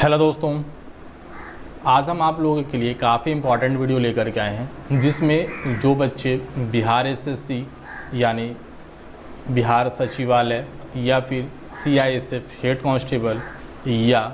Hello दोस्तों, आज हम आप लोगों के लिए काफ़ी इम्पॉर्टेंट वीडियो लेकर के आए हैं, जिसमें जो बच्चे बिहार एसएससी यानी बिहार सचिवालय या फिर सीआईएसएफ हेड कांस्टेबल या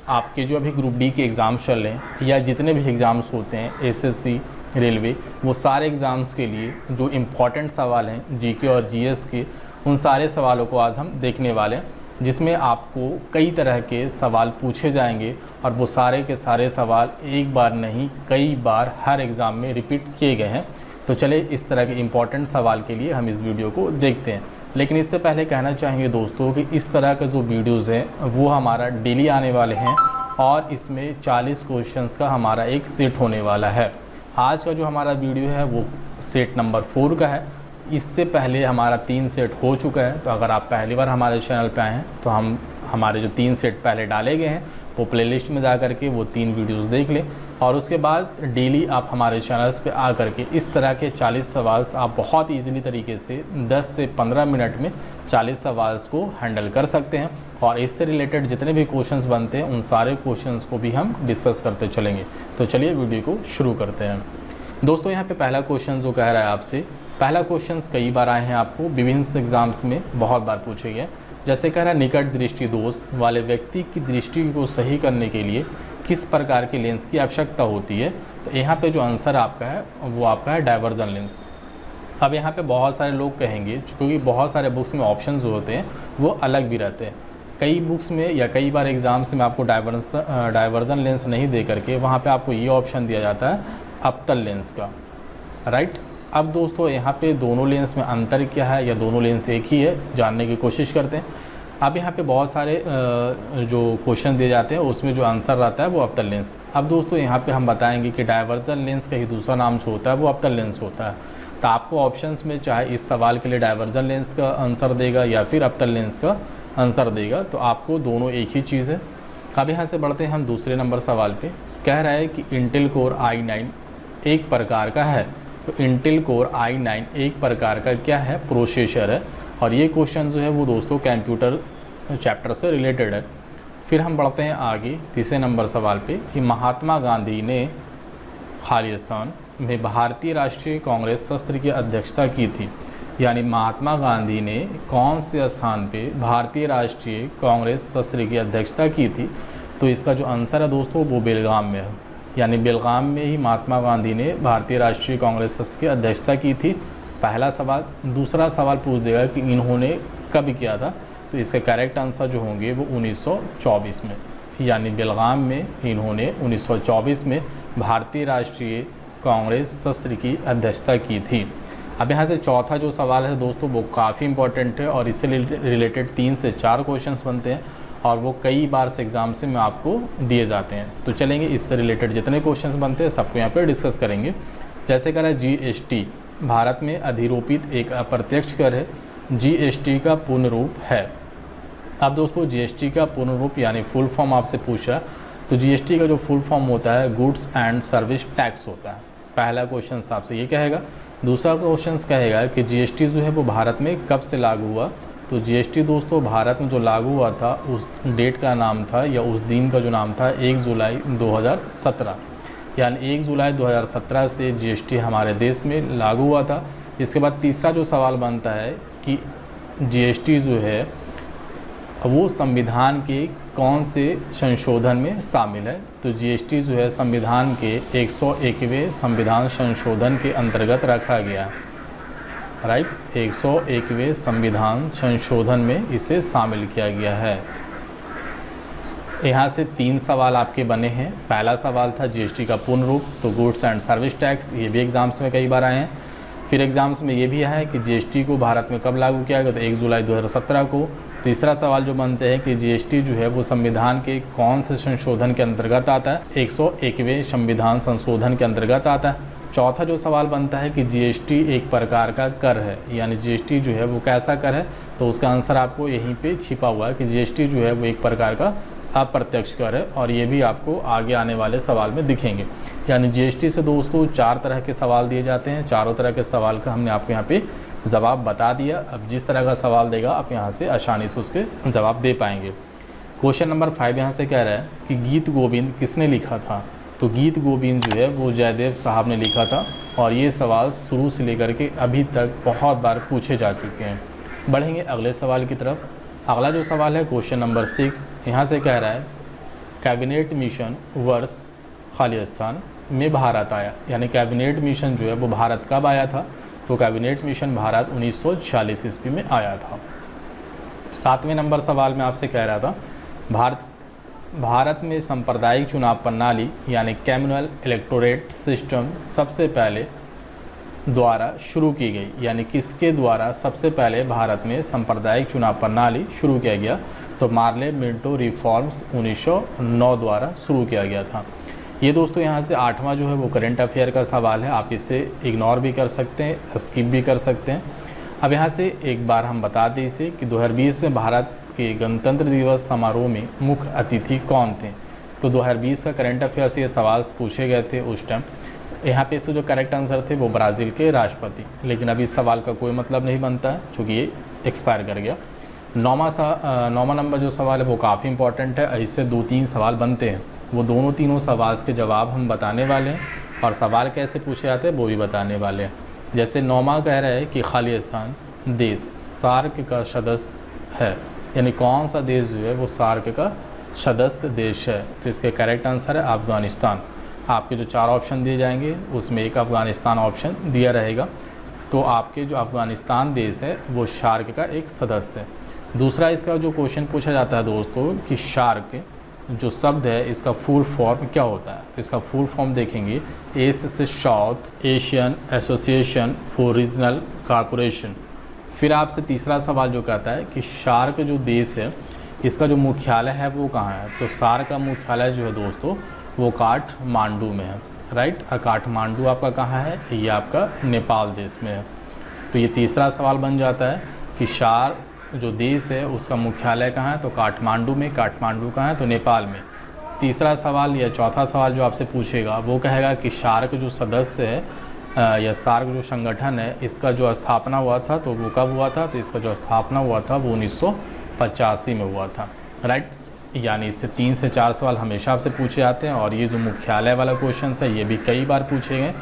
आपके जो अभी ग्रुप डी के एग्ज़ाम्स चल रहे हैं या जितने भी एग्ज़ाम्स होते हैं एसएससी रेलवे, वो सारे एग्ज़ाम्स के लिए जो इम्पॉर्टेंट सवाल हैं जीके और जीएस के, उन सारे सवालों को आज हम देखने वाले हैं, जिसमें आपको कई तरह के सवाल पूछे जाएंगे और वो सारे के सारे सवाल एक बार नहीं कई बार हर एग्ज़ाम में रिपीट किए गए हैं। तो चले इस तरह के इम्पॉर्टेंट सवाल के लिए हम इस वीडियो को देखते हैं। लेकिन इससे पहले कहना चाहेंगे दोस्तों कि इस तरह के जो वीडियोज़ हैं वो हमारा डेली आने वाले हैं और इसमें 40 क्वेश्चंस का हमारा एक सेट होने वाला है। आज का जो हमारा वीडियो है वो सेट नंबर 4 का है। इससे पहले हमारा 3 सेट हो चुका है। तो अगर आप पहली बार हमारे चैनल पे आए हैं तो हमारे जो 3 सेट पहले डाले गए हैं वो प्लेलिस्ट में जा कर के वो 3 वीडियोस देख लें और उसके बाद डेली आप हमारे चैनल्स पे आ कर के इस तरह के 40 सवाल आप बहुत ईजीली तरीके से 10 से 15 मिनट में 40 सवाल को हैंडल कर सकते हैं। और इससे रिलेटेड जितने भी क्वेश्चंस बनते हैं उन सारे क्वेश्चंस को भी हम डिस्कस करते चलेंगे। तो चलिए वीडियो को शुरू करते हैं। दोस्तों, यहाँ पे पहला क्वेश्चन जो कह रहा है आपसे, पहला क्वेश्चन कई बार आए हैं, आपको विभिन्न एग्जाम्स में बहुत बार पूछे गए। जैसे कह रहा है, निकट दृष्टि दोष वाले व्यक्ति की दृष्टि को सही करने के लिए किस प्रकार के लेंस की आवश्यकता होती है। तो यहाँ पे जो आंसर आपका है वो आपका है डाइवर्जन लेंस। अब यहाँ पे बहुत सारे लोग कहेंगे, क्योंकि बहुत सारे बुक्स में ऑप्शन जो होते हैं वो अलग भी रहते हैं। कई बुक्स में या कई बार एग्ज़ाम्स में आपको डाइवर्जन लेंस नहीं दे करके वहाँ पे आपको ये ऑप्शन दिया जाता है अवतल लेंस का, राइट। अब दोस्तों, यहाँ पे दोनों लेंस में अंतर क्या है या दोनों लेंस एक ही है, जानने की कोशिश करते हैं। अब यहाँ पे बहुत सारे जो क्वेश्चन दिए जाते हैं उसमें जो आंसर रहता है वो अवतल लेंस। अब दोस्तों, यहाँ पे हम बताएंगे कि डाइवर्जन लेंस का ही दूसरा नाम जो होता है वो अवतल लेंस होता है। तो आपको ऑप्शंस में चाहे इस सवाल के लिए डाइवर्जन लेंस का आंसर देगा या फिर अवतल लेंस का आंसर देगा, तो आपको दोनों एक ही चीज़ है। अब यहाँ से बढ़ते हैं हम दूसरे नंबर सवाल पे। कह रहा है कि इंटेल कोर i9 एक प्रकार का है। तो इंटेल कोर i9 एक प्रकार का क्या है, प्रोसेसर है। और ये क्वेश्चन जो है वो दोस्तों कंप्यूटर चैप्टर से रिलेटेड है। फिर हम बढ़ते हैं आगे तीसरे नंबर सवाल पे कि महात्मा गांधी ने खालिस्तान में भारतीय राष्ट्रीय कांग्रेस सत्र की अध्यक्षता की थी। यानी महात्मा गांधी ने कौन से स्थान पे भारतीय राष्ट्रीय कांग्रेस सत्र की अध्यक्षता की थी। तो इसका जो आंसर है दोस्तों वो बेलगाम में है। यानी बेलगाम में ही महात्मा गांधी ने भारतीय राष्ट्रीय कांग्रेस सत्र की अध्यक्षता की थी। पहला सवाल। दूसरा सवाल पूछ देगा कि इन्होंने कब किया था। तो इसका करेक्ट आंसर जो होंगे वो 1924 में। यानी बेलगाम में इन्होंने 1924 में भारतीय राष्ट्रीय कांग्रेस सत्र की अध्यक्षता की थी। अब यहाँ से चौथा जो सवाल है दोस्तों वो काफ़ी इंपॉर्टेंट है और इससे रिलेटेड 3 से 4 क्वेश्चंस बनते हैं और वो कई बार से एग्ज़ाम से में आपको दिए जाते हैं। तो चलेंगे इससे रिलेटेड जितने क्वेश्चंस बनते हैं सबको यहाँ पे डिस्कस करेंगे। जैसे कह रहा है जीएसटी भारत में अधिरोपित एक अप्रत्यक्ष कर है, जीएसटी का पूर्ण रूप है। अब दोस्तों, जीएसटी का पूर्ण रूप यानी फुल फॉर्म आपसे पूछा, तो जीएसटी का जो फुल फॉर्म होता है गुड्स एंड सर्विस टैक्स होता है। पहला क्वेश्चन आपसे ये कहेगा। दूसरा क्वेश्चन कहेगा कि जीएसटी जो है वो भारत में कब से लागू हुआ। तो जीएसटी दोस्तों भारत में जो लागू हुआ था उस डेट का नाम था या उस दिन का जो नाम था 1 जुलाई 2017। यानी 1 जुलाई 2017 से जीएसटी हमारे देश में लागू हुआ था। इसके बाद तीसरा जो सवाल बनता है कि जीएसटी जो है वो संविधान के कौन से संशोधन में शामिल है। तो जीएसटी जो है संविधान के 101वें संविधान संशोधन के अंतर्गत रखा गया है, राइट। 101वें संविधान संशोधन में इसे शामिल किया गया है। यहाँ से 3 सवाल आपके बने हैं। पहला सवाल था जीएसटी का पूर्ण रूप, तो गुड्स एंड सर्विस टैक्स, ये भी एग्जाम्स में कई बार आए हैं। फिर एग्जाम्स में ये भी है कि जीएसटी को भारत में कब लागू किया गया, तो 1 जुलाई 2017 को। तीसरा सवाल जो बनते हैं कि जीएसटी जो है वो संविधान के कौन से संशोधन के अंतर्गत आता है, 101वें संविधान संशोधन के अंतर्गत आता है। चौथा जो सवाल बनता है कि जीएसटी एक प्रकार का कर है, यानी जीएसटी जो है वो कैसा कर है। तो उसका आंसर आपको यहीं पे छिपा हुआ है कि जीएसटी जो है वो एक प्रकार का अप्रत्यक्ष कर है और ये भी आपको आगे आने वाले सवाल में दिखेंगे। यानी जीएसटी से दोस्तों 4 तरह के सवाल दिए जाते हैं। चारों तरह के सवाल का हमने आपको यहाँ पे जवाब बता दिया। अब जिस तरह का सवाल देगा आप यहाँ से आसानी से उसके जवाब दे पाएंगे। क्वेश्चन नंबर 5 यहाँ से कह रहा है कि गीत गोविंद किसने लिखा था। तो गीत गोविंद जो है वो जयदेव साहब ने लिखा था और ये सवाल शुरू से लेकर के अभी तक बहुत बार पूछे जा चुके हैं। बढ़ेंगे अगले सवाल की तरफ। अगला जो सवाल है क्वेश्चन नंबर 6 यहाँ से कह रहा है कैबिनेट मिशन वर्ष खाली स्थान में भारत आया, यानी कैबिनेट मिशन जो है वो भारत कब आया था। तो कैबिनेट मिशन भारत 1946 ईस्वी में आया था। 7वें नंबर सवाल में आपसे कह रहा था भारत में सांप्रदायिक चुनाव प्रणाली यानी कम्युनल इलेक्टोरेट सिस्टम सबसे पहले द्वारा शुरू की गई, यानी किसके द्वारा सबसे पहले भारत में सांप्रदायिक चुनाव प्रणाली शुरू किया गया। तो मार्ले मिंटो रिफॉर्म्स 1909 द्वारा शुरू किया गया था। ये दोस्तों यहाँ से 8वां जो है वो करंट अफेयर का सवाल है, आप इसे इग्नोर भी कर सकते हैं, स्किप भी कर सकते हैं। अब यहाँ से एक बार हम बता दें इसे कि 2020 में भारत के गणतंत्र दिवस समारोह में मुख्य अतिथि कौन थे। तो 2020 का करंट अफेयर से ये सवाल पूछे गए थे उस टाइम। यहाँ पे इससे जो करेक्ट आंसर थे वो ब्राज़ील के राष्ट्रपति, लेकिन अभी इस सवाल का कोई मतलब नहीं बनता है चूँकि ये एक्सपायर कर गया। 9वां नंबर जो सवाल है वो काफ़ी इंपॉर्टेंट है, इससे 2-3 सवाल बनते हैं, वो दोनों तीनों सवाल के जवाब हम बताने वाले हैं और सवाल कैसे पूछे जाते हैं वो भी बताने वाले हैं। जैसे 9वां कह रहा है कि खालिस्तान देश सार्क का सदस्य है, यानी कौन सा देश जो है वो सार्क का सदस्य देश है। तो इसके करेक्ट आंसर है अफ़गानिस्तान। आपके जो 4 ऑप्शन दिए जाएंगे उसमें एक अफ़गानिस्तान ऑप्शन दिया रहेगा। तो आपके जो अफ़गानिस्तान देश है वो सार्क का एक सदस्य है। दूसरा इसका जो क्वेश्चन पूछा जाता है दोस्तों कि सार्क जो शब्द है इसका फुल फॉर्म क्या होता है। तो इसका फुल फॉर्म देखेंगे एस से south Asian association for regional corporation. फिर आपसे तीसरा सवाल जो कहता है कि सार्क जो देश है इसका जो मुख्यालय है वो कहाँ है। तो सार्क का मुख्यालय जो है दोस्तों वो काठमांडू में है, राइट। और काठमांडू आपका कहाँ है, ये आपका नेपाल देश में है। तो ये तीसरा सवाल बन जाता है कि सार्क जो देश है उसका मुख्यालय कहाँ है। तो काठमांडू में। काठमांडू कहाँ है, तो नेपाल में। तीसरा सवाल या चौथा सवाल जो आपसे पूछेगा वो कहेगा कि सार्क जो सदस्य है या सार्क जो संगठन है इसका जो स्थापना हुआ था तो वो कब हुआ था। तो इसका जो स्थापना हुआ था वो 1985 में हुआ था, राइट। यानी इससे 3 से 4 सवाल हमेशा आपसे पूछे जाते हैं। और ये जो मुख्यालय वाला क्वेश्चन है ये भी कई बार पूछे गए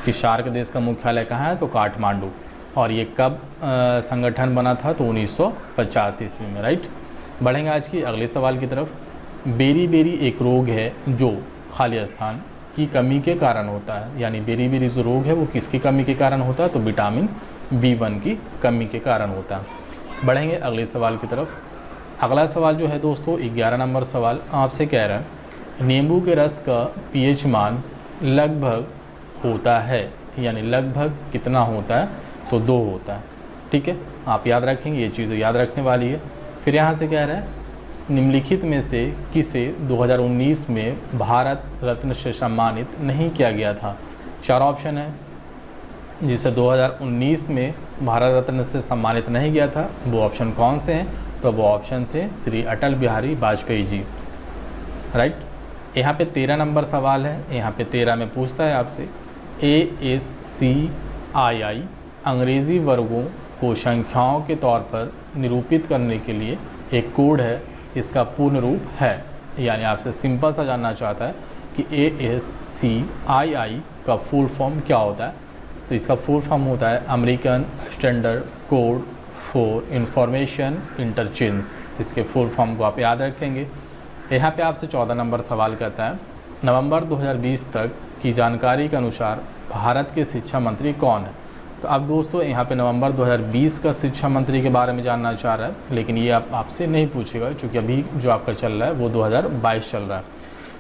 कि सार्क देश का मुख्यालय कहाँ है। तो काठमांडू। और ये कब संगठन बना था, तो 1950 ईस्वी में, राइट। बढ़ेंगे आज की अगले सवाल की तरफ। बेरी एक रोग है जो खाली स्थान की कमी के कारण होता है, यानी बेरी जो रोग है वो किसकी कमी के कारण होता है। तो विटामिन B1 की कमी के कारण होता है। बढ़ेंगे अगले सवाल की तरफ। अगला सवाल जो है दोस्तों 11 नंबर सवाल आपसे कह रहा है नींबू के रस का pH मान लगभग होता है, यानी लगभग कितना होता है। तो 2 होता है, ठीक है। आप याद रखेंगे, ये चीज़ें याद रखने वाली है। फिर यहाँ से कह रहा है निम्नलिखित में से किसे 2019 में भारत रत्न से सम्मानित नहीं किया गया था। 4 ऑप्शन है जिसे 2019 में भारत रत्न से सम्मानित नहीं किया था। वो ऑप्शन कौन से हैं, तो वो ऑप्शन थे श्री अटल बिहारी वाजपेयी जी, राइट। यहाँ पे 13 नंबर सवाल है। यहाँ पे 13 में पूछता है आपसे ASCII अंग्रेज़ी वर्गों को संख्याओं के तौर पर निरूपित करने के लिए एक कोड है, इसका पूर्ण रूप है। यानी आपसे सिंपल सा जानना चाहता है कि ASCII का फुल फॉर्म क्या होता है। तो इसका फुल फॉर्म होता है American standard code for information interchange. इसके फुल फॉर्म को आप याद रखेंगे। यहाँ पे आपसे 14 नंबर सवाल कहता है नवंबर 2020 तक की जानकारी के अनुसार भारत के शिक्षा मंत्री कौन है। तो अब दोस्तों यहाँ पे नवंबर 2020 का शिक्षा मंत्री के बारे में जानना चाह रहा है, लेकिन ये आपसे नहीं पूछेगा क्योंकि अभी जो आपका चल रहा है वो 2022 चल रहा है।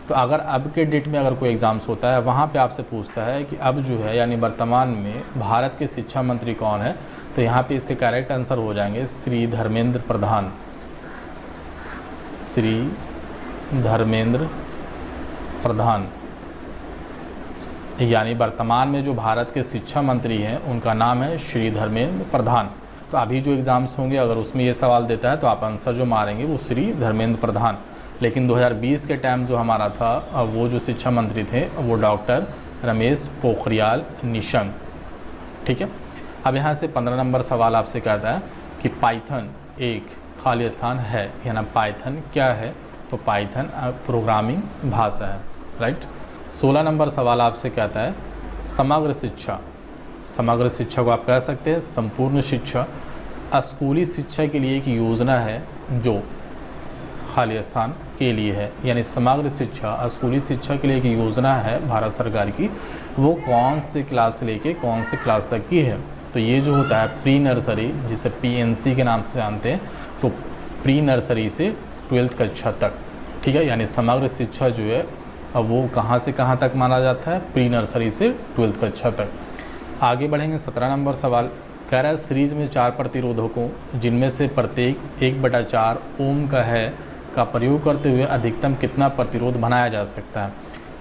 तो अगर अब के डेट में अगर कोई एग्ज़ाम्स होता है वहाँ पे आपसे पूछता है कि अब जो है यानी वर्तमान में भारत के शिक्षा मंत्री कौन है, तो यहाँ पे इसके करेक्ट आंसर हो जाएंगे श्री धर्मेंद्र प्रधान। श्री धर्मेंद्र प्रधान, यानी वर्तमान में जो भारत के शिक्षा मंत्री हैं उनका नाम है श्री धर्मेंद्र प्रधान। तो अभी जो एग्ज़ाम्स होंगे अगर उसमें ये सवाल देता है तो आप आंसर जो मारेंगे वो श्री धर्मेंद्र प्रधान। लेकिन 2020 के टाइम जो हमारा था वो जो शिक्षा मंत्री थे वो डॉक्टर रमेश पोखरियाल निशंक, ठीक है। अब यहाँ से 15 नंबर सवाल आपसे कहता है कि पाइथन एक खाली स्थान है, यानी पाइथन क्या है। तो पाइथन प्रोग्रामिंग भाषा है, राइट। 16 नंबर सवाल आपसे कहता है समग्र शिक्षा। समग्र शिक्षा को आप कह सकते हैं संपूर्ण शिक्षा। स्कूली शिक्षा के लिए एक योजना है जो खाली स्थान के लिए है, यानी समग्र शिक्षा स्कूली शिक्षा के लिए एक योजना है भारत सरकार की। वो कौन से क्लास से लेके कौन से क्लास तक की है? तो ये जो होता है प्री नर्सरी, जिसे PNC के नाम से जानते हैं, तो प्री नर्सरी से 12th कक्षा तक, ठीक है। यानी समग्र शिक्षा जो है अब वो कहाँ से कहाँ तक माना जाता है? प्री नर्सरी से 12th कक्षा तक। आगे बढ़ेंगे। 17 नंबर सवाल कह रहा है सीरीज में 4 प्रतिरोधकों जिनमें से प्रत्येक 1/4 ओम का है का प्रयोग करते हुए अधिकतम कितना प्रतिरोध बनाया जा सकता है?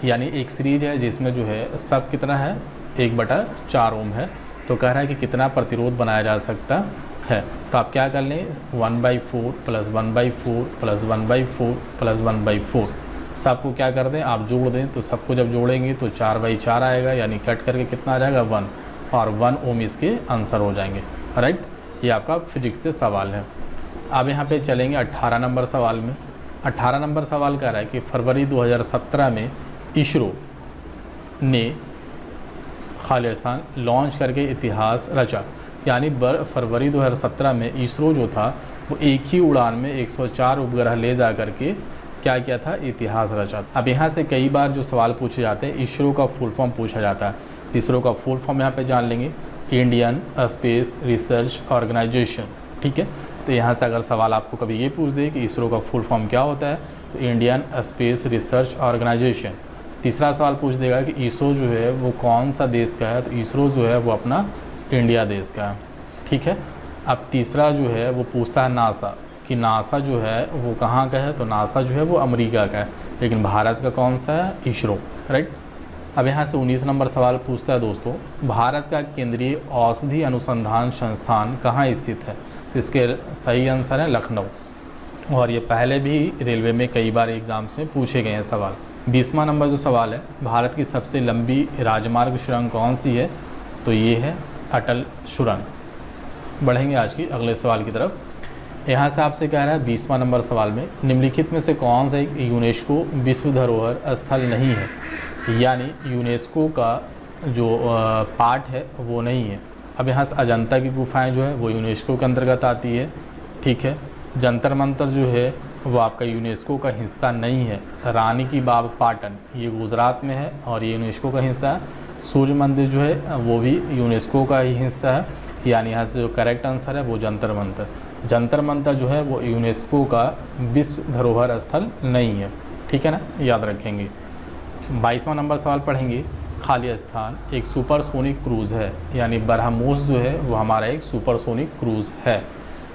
यानी एक सीरीज है जिसमें जो है सब कितना है? 1/4 ओम है। तो कह रहा है कि कितना प्रतिरोध बनाया जा सकता है। तो आप क्या कर लें, 1/4 प्लस 1/4 प्लस 1/4 प्लस 1/4 सबको क्या कर दें, आप जोड़ दें। तो सबको जब जोड़ेंगे तो 4/4 आएगा, यानी कट करके कितना आ जाएगा? 1, और 1 ओम इसके आंसर हो जाएंगे, राइट। ये आपका फिजिक्स से सवाल है। अब यहाँ पे चलेंगे 18 नंबर सवाल में। 18 नंबर सवाल कह रहा है कि फरवरी 2017 में इसरो ने खाली स्थान लॉन्च करके इतिहास रचा। यानी फरवरी 2017 में इसरो जो था वो एक ही उड़ान में 104 उपग्रह ले जा करके क्या किया था? इतिहास रचा। अब यहाँ से कई बार जो सवाल पूछे जाते हैं, इसरो का फुल फॉर्म पूछा जाता है। इसरो का फुल फॉर्म यहाँ पे जान लेंगे, इंडियन स्पेस रिसर्च ऑर्गेनाइजेशन, ठीक है। तो यहाँ से अगर सवाल आपको कभी ये पूछ दे कि इसरो का फुल फॉर्म क्या होता है, तो इंडियन स्पेस रिसर्च ऑर्गेनाइजेशन। तीसरा सवाल पूछ देगा कि इसरो जो है वो कौन सा देश का है, तो इसरो जो है वो अपना इंडिया देश का है, ठीक है। अब तीसरा जो है वो पूछता है नासा, कि नासा जो है वो कहाँ का है, तो नासा जो है वो अमेरिका का है, लेकिन भारत का कौन सा है? इसरो, राइट। अब यहाँ से 19 नंबर सवाल पूछता है दोस्तों, भारत का केंद्रीय औषधि अनुसंधान संस्थान कहाँ स्थित है? तो इसके सही आंसर है लखनऊ, और ये पहले भी रेलवे में कई बार एग्जाम्स में पूछे गए हैं सवाल। 20वां नंबर जो सवाल है, भारत की सबसे लंबी राजमार्ग सुरंग कौन सी है? तो ये है अटल सुरंग। बढ़ेंगे आज की अगले सवाल की तरफ। यहाँ से आपसे कह रहा है 20वां नंबर सवाल में, निम्नलिखित में से कौन सा एक यूनेस्को विश्व धरोहर स्थल नहीं है? यानी यूनेस्को का जो पार्ट है वो नहीं है। अब यहाँ से अजंता की गुफाएं जो है वो यूनेस्को के अंतर्गत आती है, ठीक है। जंतर मंतर जो है वो आपका यूनेस्को का हिस्सा नहीं है। रानी की बाग पाटन ये गुजरात में है और ये यूनेस्को का हिस्सा है। सूर्य मंदिर जो है वो भी यूनेस्को का ही हिस्सा है, यानी यहाँ से जो करेक्ट आंसर है वो जंतर मंतर। जंतर मंतर जो है वो यूनेस्को का विश्व धरोहर स्थल नहीं है, ठीक है ना, याद रखेंगे। 22वां नंबर सवाल पढ़ेंगे, खाली स्थान एक सुपरसोनिक क्रूज़ है, यानी ब्रह्मोस जो है वो हमारा एक सुपरसोनिक क्रूज़ है।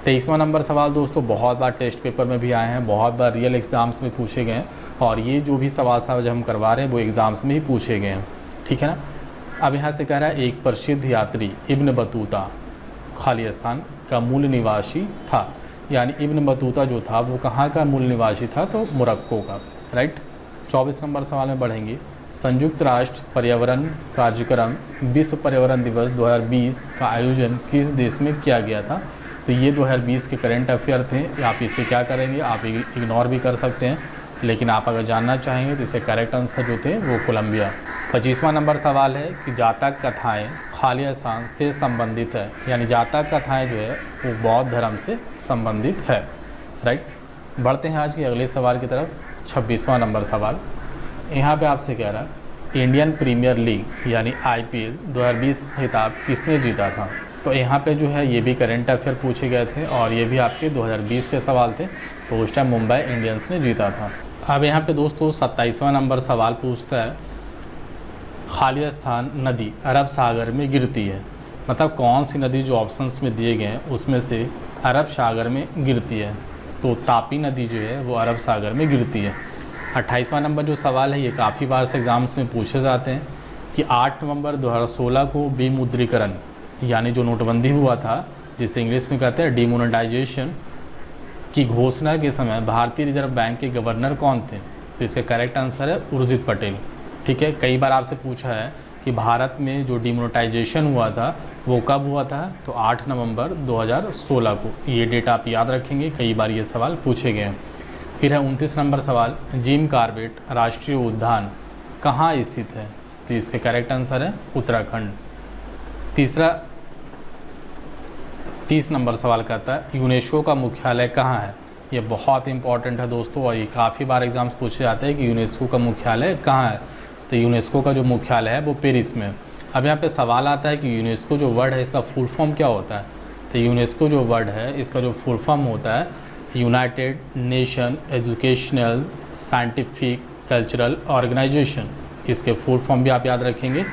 23वां नंबर सवाल दोस्तों बहुत बार टेस्ट पेपर में भी आए हैं, बहुत बार रियल एग्ज़ाम्स में पूछे गए हैं, और ये जो भी सवाल जो हम करवा रहे हैं वो एग्ज़ाम्स में ही पूछे गए हैं, ठीक है ना। अब यहाँ से कह रहा है एक प्रसिद्ध यात्री इब्न बतूता खाली स्थान का मूल निवासी था। यानी इब्न बतूता जो था वो कहाँ का मूल निवासी था? तो मोरक्को का, राइट। 24 नंबर सवाल में बढ़ेंगे, संयुक्त राष्ट्र पर्यावरण कार्यक्रम विश्व पर्यावरण दिवस 2020 का आयोजन किस देश में किया गया था? तो ये 2020 के करंट अफेयर थे। आप इसे क्या करेंगे, आप इग्नोर भी कर सकते हैं, लेकिन आप अगर जानना चाहेंगे तो इसे करेक्ट आंसर जो थे वो कोलंबिया। 25वां नंबर सवाल है कि जातक कथाएं खाली स्थान से संबंधित है, यानी जातक कथाएं जो है वो बौद्ध धर्म से संबंधित है, राइट। बढ़ते हैं आज के अगले सवाल की तरफ। 26वां नंबर सवाल यहाँ पे आपसे कह रहा है इंडियन प्रीमियर लीग यानी IPL 2020 खिताब किसने जीता था? तो यहाँ पे जो है ये भी करंट अफेयर पूछे गए थे और ये भी आपके 2020 के सवाल थे, तो उस टाइम मुंबई इंडियंस ने जीता था। अब यहाँ पे दोस्तों 27वां नंबर सवाल पूछता है खाली स्थान नदी अरब सागर में गिरती है, मतलब कौन सी नदी जो ऑप्शंस में दिए गए हैं उसमें से अरब सागर में गिरती है? तो तापी नदी जो है वो अरब सागर में गिरती है। 28वां नंबर जो सवाल है ये काफ़ी बार से एग्ज़ाम्स में पूछे जाते हैं कि 8 नवंबर 2016 को विमुद्रीकरण यानी जो नोटबंदी हुआ था, जिसे इंग्लिश में कहते हैं डिमोनेटाइजेशन, की घोषणा के समय भारतीय रिजर्व बैंक के गवर्नर कौन थे? तो इसका करेक्ट आंसर है उर्जित पटेल, ठीक है। कई बार आपसे पूछा है कि भारत में जो डिमोनेटाइजेशन हुआ था वो कब हुआ था? तो 8 नवंबर 2016 को। ये डेट आप याद रखेंगे, कई बार ये सवाल पूछे गए हैं। फिर है 29 नंबर सवाल, जिम कॉर्बेट राष्ट्रीय उद्यान कहाँ स्थित है? तो इसके करेक्ट आंसर है उत्तराखंड। 30 नंबर सवाल कहता है यूनेस्को का मुख्यालय कहाँ है? ये बहुत इंपॉर्टेंट है दोस्तों, और ये काफ़ी बार एग्जाम्स पूछे जाते हैं कि यूनेस्को का मुख्यालय कहाँ है। तो यूनेस्को का जो मुख्यालय है वो पेरिस में है। अब यहाँ पे सवाल आता है कि यूनेस्को जो वर्ड है इसका फुल फॉर्म क्या होता है? तो यूनेस्को जो वर्ड है इसका जो फुल फॉर्म होता है United Nation Educational Scientific Cultural Organisation. इसके फुल फॉर्म भी आप याद रखेंगे,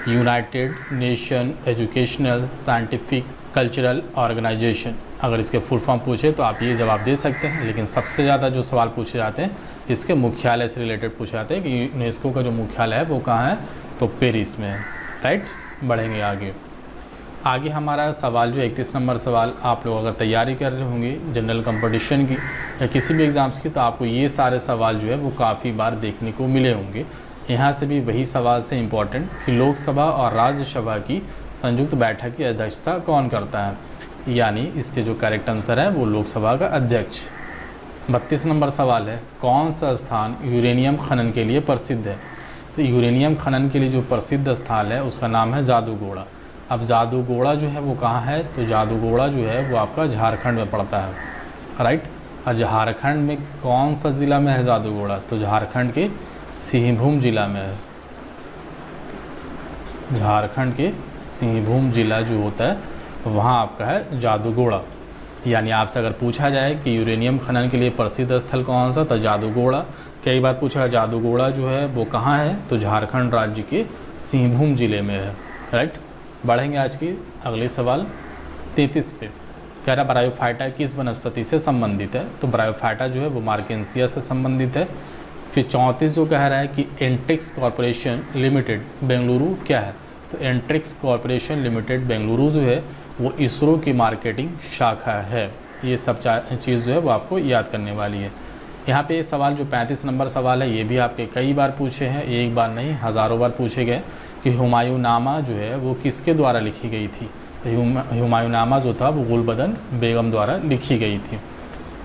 United Nation Educational Scientific Cultural Organisation. अगर इसके फुल फॉर्म पूछे तो आप ये जवाब दे सकते हैं, लेकिन सबसे ज़्यादा जो सवाल पूछे जाते हैं इसके मुख्यालय से रिलेटेड पूछे जाते हैं कि यूनेस्को का जो मुख्यालय है वो कहाँ है? तो पेरिस में है। राइट, बढ़ेंगे आगे हमारा सवाल जो 31 नंबर सवाल, आप लोग अगर तैयारी कर रहे होंगे जनरल कंपटीशन की या किसी भी एग्ज़ाम्स की, तो आपको ये सारे सवाल जो है वो काफ़ी बार देखने को मिले होंगे। यहाँ से भी वही सवाल से इम्पोर्टेंट कि लोकसभा और राज्यसभा की संयुक्त बैठक की अध्यक्षता कौन करता है? यानी इसके जो करेक्ट आंसर है वो लोकसभा का अध्यक्ष। 32 नंबर सवाल है, कौन सा स्थान यूरेनियम खनन के लिए प्रसिद्ध है? तो यूरेनियम खनन के लिए जो प्रसिद्ध स्थल है उसका नाम है जादूगोड़ा। अब जादूगोड़ा जो है वो कहाँ है? तो जादूगोड़ा जो है वो आपका झारखंड में पड़ता है। राइट, और झारखंड में कौन सा ज़िला में है जादूगोड़ा? तो झारखंड के सिंहभूम जिला में है। झारखंड के सिंहभूम जिला जो होता है वहाँ आपका है जादूगोड़ा। यानी आपसे अगर पूछा जाए कि यूरेनियम खनन के लिए प्रसिद्ध स्थल कौन सा, तो जादूगोड़ा। कई बार पूछा जादूगोड़ा जो है वो कहाँ है? तो झारखंड राज्य के सिंहभूम जिले में है। राइट, बढ़ेंगे आज की अगले सवाल 33 पे। कह रहा ब्रायोफाइटा किस वनस्पति से संबंधित है? तो ब्रायोफाइटा जो है वो मार्केंसिया से संबंधित है। फिर 34 जो कह रहा है कि एंट्रिक्स कॉरपोरेशन लिमिटेड बेंगलुरु क्या है? तो एंट्रिक्स कॉरपोरेशन लिमिटेड बेंगलुरु जो है वो इसरो की मार्केटिंग शाखा है। ये सब चीज़ जो है वो आपको याद करने वाली है। यहाँ पे सवाल जो 35 नंबर सवाल है ये भी आपके कई बार पूछे हैं, एक बार नहीं हज़ारों बार पूछे गए कि हुमायूंनामा जो है वो किसके द्वारा लिखी गई थी? हुमायूंनामा जो था वो गुलबदन बेगम द्वारा लिखी गई थी।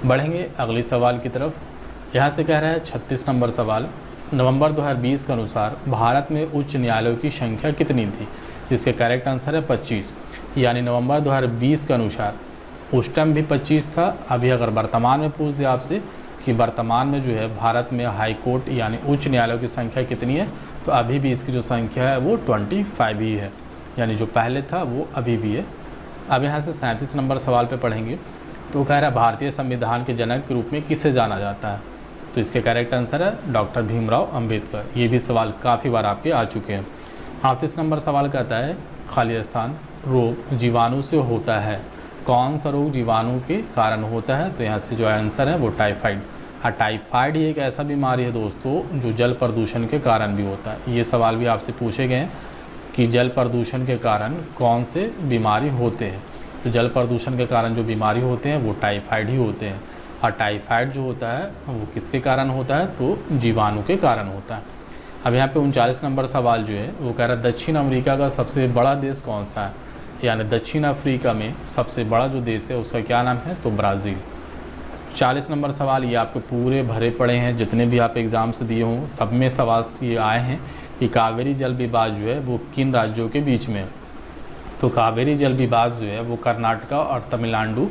बढ़ेंगे अगले सवाल की तरफ। यहाँ से कह रहा है 36 नंबर सवाल, नवंबर 2020 के अनुसार भारत में उच्च न्यायालयों की संख्या कितनी थी? जिसके करेक्ट आंसर है 25। यानी नवंबर 2020 के अनुसार, उस टाइम भी 25 था। अभी अगर वर्तमान में पूछ दे आपसे कि वर्तमान में जो है भारत में हाई कोर्ट यानी उच्च न्यायालयों की संख्या कितनी है, तो अभी भी इसकी जो संख्या है वो 25 ही है। यानी जो पहले था वो अभी भी है। अब यहाँ से 37 नंबर सवाल पे पढ़ेंगे। तो कह रहा है भारतीय संविधान के जनक के रूप में किसे जाना जाता है? तो इसके करेक्ट आंसर है डॉक्टर भीमराव अंबेडकर। ये भी सवाल काफ़ी बार आपके आ चुके हैं। 38 नंबर सवाल कहता है खालिस्तान रोग जीवाणु से होता है, कौन सा रोग जीवाणु के कारण होता है? तो यहाँ से जो आंसर है वो टाइफाइड। हाँ, टाइफाइड ही एक ऐसा बीमारी है दोस्तों जो जल प्रदूषण के कारण भी होता है। ये सवाल भी आपसे पूछे गए हैं कि जल प्रदूषण के कारण कौन से बीमारी होते हैं? तो जल प्रदूषण के कारण जो बीमारी होते हैं वो टाइफाइड ही होते हैं। और टाइफाइड जो होता है वो किसके कारण होता है? तो जीवाणु के कारण होता है। अब यहाँ पे 39 नंबर सवाल जो है वो कह रहा है दक्षिण अमेरिका का सबसे बड़ा देश कौन सा है? यानी दक्षिण अफ्रीका में सबसे बड़ा जो देश है उसका क्या नाम है? तो ब्राज़ील। 40 नंबर सवाल ये आपके पूरे भरे पड़े हैं, जितने भी आप एग्ज़ाम से दिए हों सब में सवाल ये आए हैं कि कावेरी जल विवाद जो है वो किन राज्यों के बीच में है? तो कावेरी जल विवाद जो है वो कर्नाटका और तमिलनाडु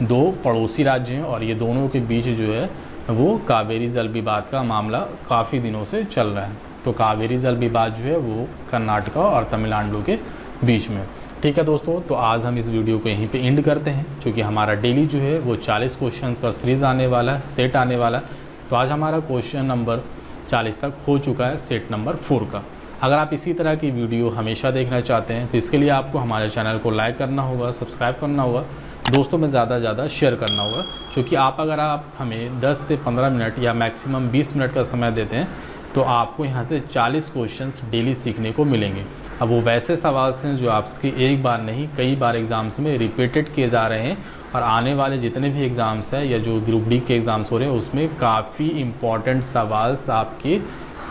दो पड़ोसी राज्य हैं, और ये दोनों के बीच जो है वो कावेरी जल विवाद का मामला काफ़ी दिनों से चल रहा है। तो कावेरी जल विवाद जो है वो कर्नाटका और तमिलनाडु के बीच में। ठीक है दोस्तों, तो आज हम इस वीडियो को यहीं पे एंड करते हैं, क्योंकि हमारा डेली जो है वो 40 क्वेश्चंस का सीरीज़ आने वाला है, सेट आने वाला है। तो आज हमारा क्वेश्चन नंबर 40 तक हो चुका है, सेट नंबर 4 का। अगर आप इसी तरह की वीडियो हमेशा देखना चाहते हैं तो इसके लिए आपको हमारे चैनल को लाइक करना होगा, सब्सक्राइब करना होगा, दोस्तों में ज़्यादा से ज़्यादा शेयर करना होगा। क्योंकि अगर आप हमें 10 से 15 मिनट या मैक्सिमम 20 मिनट का समय देते हैं तो आपको यहाँ से 40 क्वेश्चंस डेली सीखने को मिलेंगे। अब वो वैसे सवाल हैं जो आपके एक बार नहीं कई बार एग्ज़ाम्स में रिपीटेड किए जा रहे हैं, और आने वाले जितने भी एग्ज़ाम्स हैं या जो ग्रुप डी के एग्ज़ाम्स हो रहे हैं उसमें काफ़ी इम्पॉर्टेंट सवाल आपके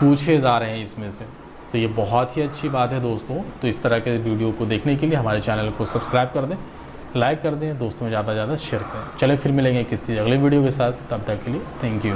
पूछे जा रहे हैं इसमें से। तो ये बहुत ही अच्छी बात है दोस्तों। तो इस तरह के वीडियो को देखने के लिए हमारे चैनल को सब्सक्राइब कर दें। लाइक कर दें, दोस्तों में ज़्यादा से ज़्यादा शेयर करें। चले फिर मिलेंगे किसी अगले वीडियो के साथ, तब तक के लिए थैंक यू।